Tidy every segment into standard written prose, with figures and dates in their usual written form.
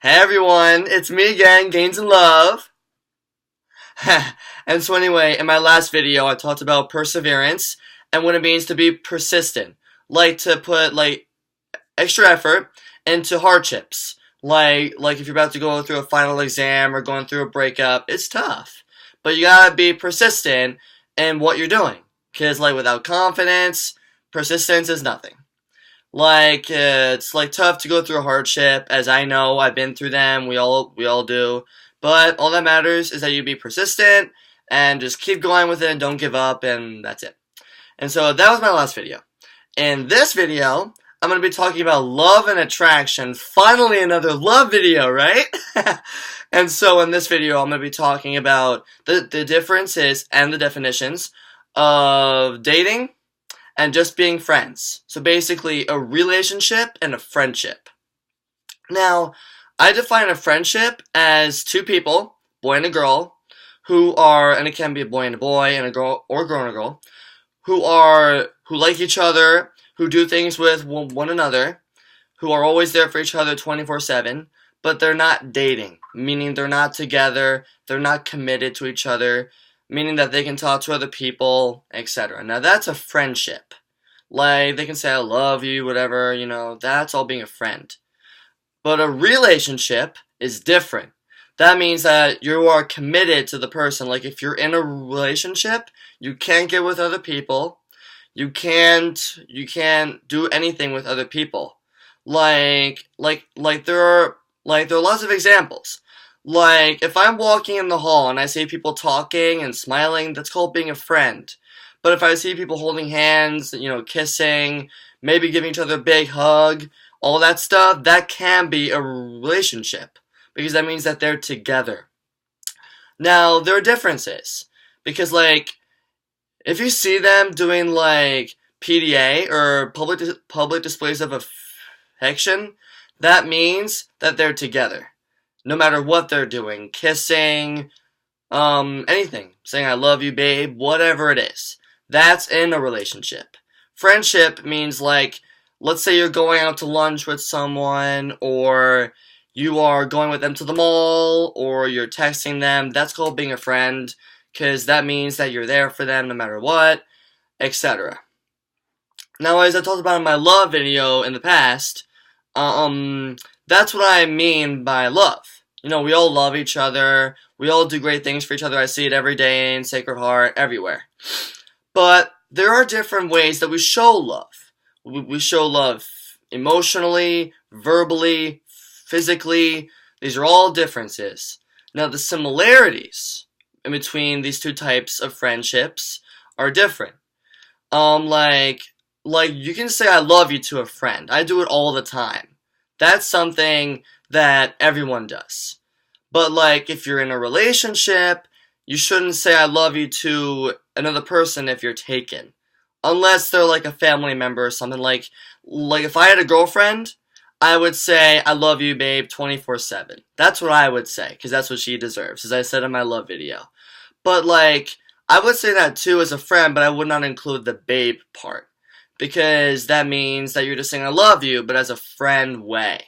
Hey everyone, it's me again, Gains in Love. And so anyway, in my last video, I talked about perseverance and what it means to be persistent. Like to put extra effort into hardships. Like if you're about to go through a final exam or going through a breakup, it's tough. But you gotta be persistent in what you're doing. Cause without confidence, persistence is nothing. It's tough to go through a hardship, as I know I've been through them. We all do. But all that matters is that you be persistent and just keep going with it and don't give up, and that's it. And so that was my last video. In this video, I'm going to be talking about love and attraction. Finally, another love video, right? And so in this video, I'm going to be talking about the differences and the definitions of dating and just being friends. So basically, a relationship and a friendship. Now, I define a friendship as two people, boy and a girl, and it can be a boy and a boy and a girl, or a girl and a girl, who like each other, who do things with one another, who are always there for each other 24/7, but they're not dating, meaning they're not together, they're not committed to each other, meaning that they can talk to other people, etc. Now that's a friendship. They can say I love you, whatever, that's all being a friend. But a relationship is different. That means that you are committed to the person. Like if you're in a relationship, you can't get with other people. You can't do anything with other people. There are lots of examples. Like if I'm walking in the hall and I see people talking and smiling, that's called being a friend. But if I see people holding hands, kissing, maybe giving each other a big hug, all that stuff, that can be a relationship. Because that means that they're together. Now, there are differences. Because, if you see them doing, PDA, or public displays of affection, that means that they're together. No matter what they're doing. Kissing, anything. Saying I love you, babe, whatever it is. That's in a relationship. Friendship means let's say you're going out to lunch with someone, or you are going with them to the mall, or you're texting them. That's called being a friend, because that means that you're there for them no matter what, etc. Now, as I talked about in my love video in the past, that's what I mean by love. We all love each other. We all do great things for each other. I see it every day in Sacred Heart, everywhere. But there are different ways that we show love. We show love emotionally, verbally, physically. These are all differences. Now, the similarities in between these two types of friendships are different. You can say I love you to a friend. I do it all the time. That's something that everyone does. But if you're in a relationship, you shouldn't say I love you to another person if you're taken. Unless they're a family member or something. Like if I had a girlfriend, I would say I love you, babe, 24/7. That's what I would say, because that's what she deserves, as I said in my love video. But I would say that too as a friend, but I would not include the babe part. Because that means that you're just saying I love you, but as a friend way.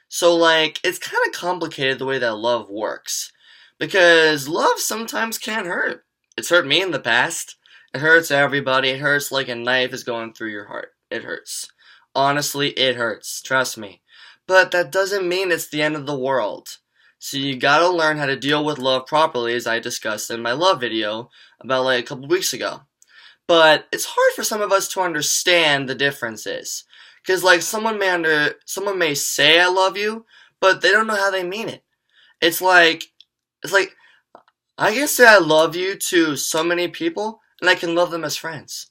So it's kind of complicated the way that love works. Because love sometimes can hurt. It's hurt me in the past. It hurts everybody. It hurts like a knife is going through your heart. It hurts. Honestly, it hurts. Trust me. But that doesn't mean it's the end of the world. So you gotta learn how to deal with love properly, as I discussed in my love video about a couple weeks ago. But it's hard for some of us to understand the differences. Because someone may say I love you, but they don't know how they mean it. It's like I can say I love you to so many people, and I can love them as friends.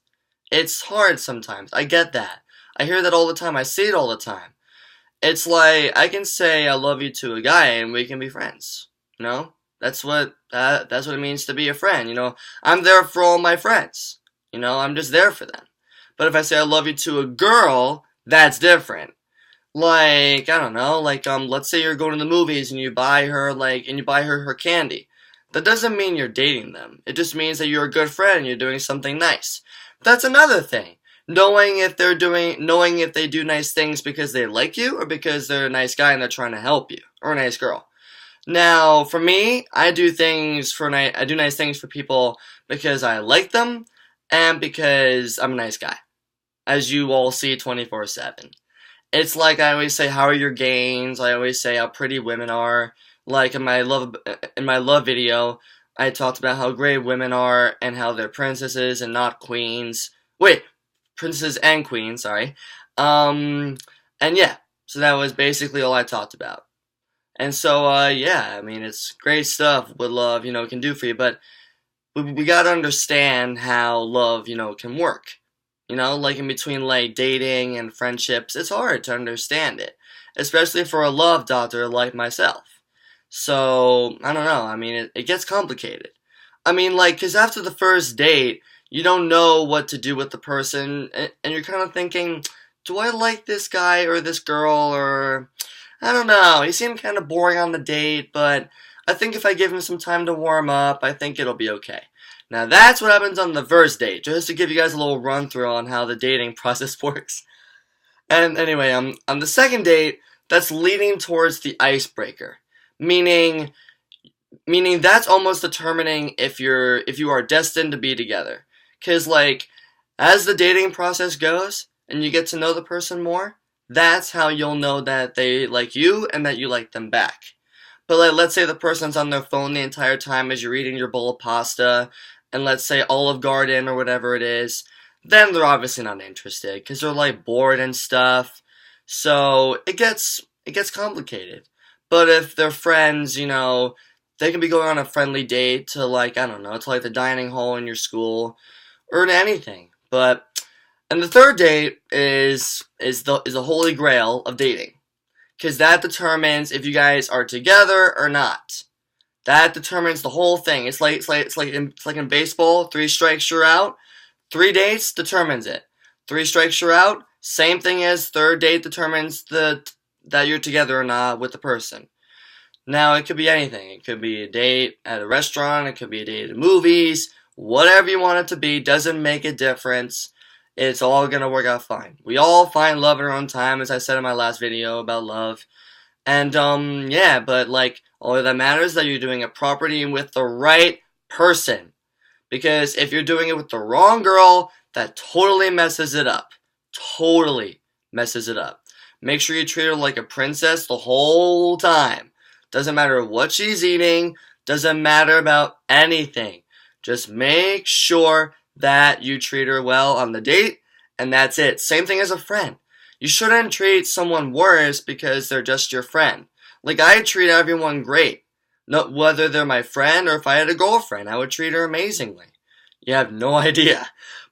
It's hard sometimes. I get that. I hear that all the time. I see it all the time. It's I can say I love you to a guy, and we can be friends. That's what it means to be a friend. I'm there for all my friends. I'm just there for them. But if I say I love you to a girl, that's different. I don't know, let's say you're going to the movies and you buy her, her candy. That doesn't mean you're dating them. It just means that you're a good friend and you're doing something nice. That's another thing. knowing if they do nice things because they like you or because they're a nice guy and they're trying to help you, or a nice girl. Now, for me, I do nice things for people because I like them and because I'm a nice guy, as you all see 24/7. It's like I always say, how are your gains? I always say how pretty women are. Like in my love video, I talked about how great women are and how they're princesses and not queens. Wait, princesses and queens, sorry. Um, and yeah, so that was basically all I talked about. And so, yeah, I mean, it's great stuff what love, can do for you, but we gotta understand how love, can work. Like in between like dating and friendships, it's hard to understand it, especially for a love doctor like myself. So, I don't know. I mean, it gets complicated. I mean, like, because after the first date, you don't know what to do with the person, and you're kind of thinking, do I like this guy or this girl, or I don't know. He seemed kind of boring on the date, but I think if I give him some time to warm up, I think it'll be okay. Now that's what happens on the first date, just to give you guys a little run through on how the dating process works. And anyway, on the second date, that's leading towards the icebreaker, meaning that's almost determining if you are destined to be together. Cause like as the dating process goes and you get to know the person more, that's how you'll know that they like you and that you like them back. But like, let's say the person's on their phone the entire time as you're eating your bowl of pasta, and let's say Olive Garden or whatever it is, then they're obviously not interested because they're like bored and stuff. So it gets complicated. But if they're friends, they can be going on a friendly date to like I don't know, to like the dining hall in your school or to anything. But and the third date is the holy grail of dating, because that determines if you guys are together or not. That determines the whole thing. It's like in baseball, 3 strikes you're out. 3 dates determines it. 3 strikes you're out. Same thing as third date determines that you're together or not with the person. Now it could be anything. It could be a date at a restaurant. It could be a date at movies. Whatever you want it to be doesn't make a difference. It's all gonna work out fine. We all find love in our own time, as I said in my last video about love. And yeah, but like all that matters is that you're doing it properly and with the right person. Because if you're doing it with the wrong girl, that totally messes it up. Totally messes it up. Make sure you treat her like a princess the whole time. Doesn't matter what she's eating, doesn't matter about anything. Just make sure that you treat her well on the date, and that's it. Same thing as a friend. You shouldn't treat someone worse because they're just your friend. Like, I treat everyone great. Not whether they're my friend or if I had a girlfriend, I would treat her amazingly. You have no idea.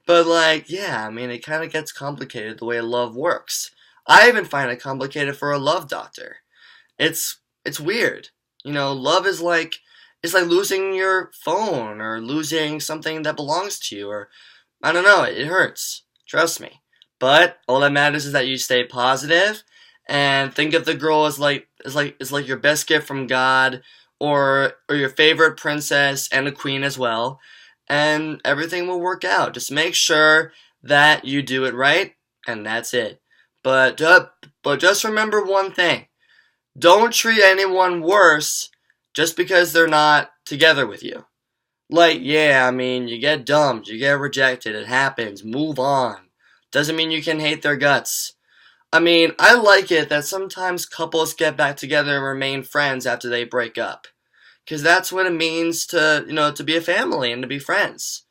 But like, yeah, I mean, it kind of gets complicated the way love works. I even find it complicated for a love doctor. It's weird. Love is like it's like losing your phone or losing something that belongs to you, or I don't know, it hurts. Trust me. But all that matters is that you stay positive and think of the girl as like your best gift from God, or your favorite princess and a queen as well, and everything will work out. Just make sure that you do it right, and that's it. But just remember one thing. Don't treat anyone worse just because they're not together with you. Like, yeah, I mean, you get dumped, you get rejected, it happens, move on. Doesn't mean you can hate their guts. I mean, I like it that sometimes couples get back together and remain friends after they break up. Because that's what it means to be a family and to be friends.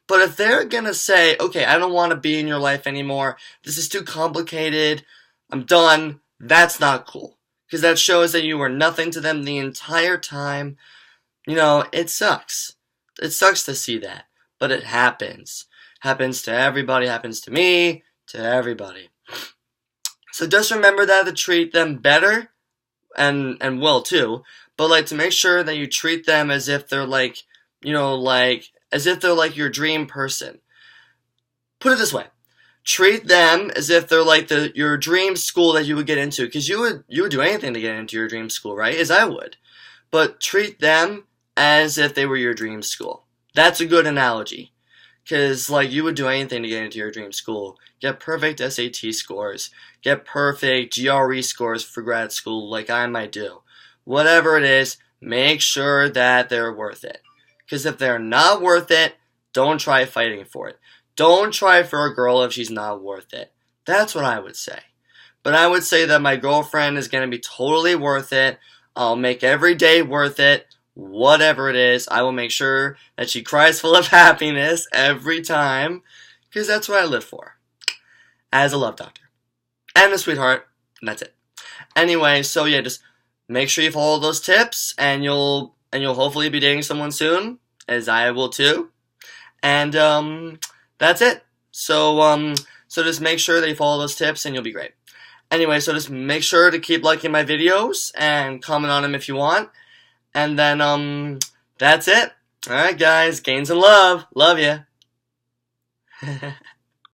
But if they're gonna say, okay, I don't want to be in your life anymore, this is too complicated, I'm done, that's not cool. Because that shows that you were nothing to them the entire time. It sucks. It sucks to see that. But it happens. Happens to everybody, happens to me, to everybody. So just remember that to treat them better, and well too, but like to make sure that you treat them as if they're like, as if they're like your dream person. Put it this way. Treat them as if they're like your dream school that you would get into, because you would do anything to get into your dream school, right? As I would. But treat them as if they were your dream school. That's a good analogy. Because, like, you would do anything to get into your dream school. Get perfect SAT scores. Get perfect GRE scores for grad school, like I might do. Whatever it is, make sure that they're worth it. Because if they're not worth it, don't try fighting for it. Don't try for a girl if she's not worth it. That's what I would say. But I would say that my girlfriend is going to be totally worth it. I'll make every day worth it. Whatever it is, I will make sure that she cries full of happiness every time. Because that's what I live for. As a love doctor. And a sweetheart. And that's it. Anyway, so yeah, just make sure you follow those tips. And you'll hopefully be dating someone soon. As I will too. And that's it. So just make sure that you follow those tips and you'll be great. Anyway, so just make sure to keep liking my videos and comment on them if you want. And then, that's it. Alright, guys. Gains in love. Love ya.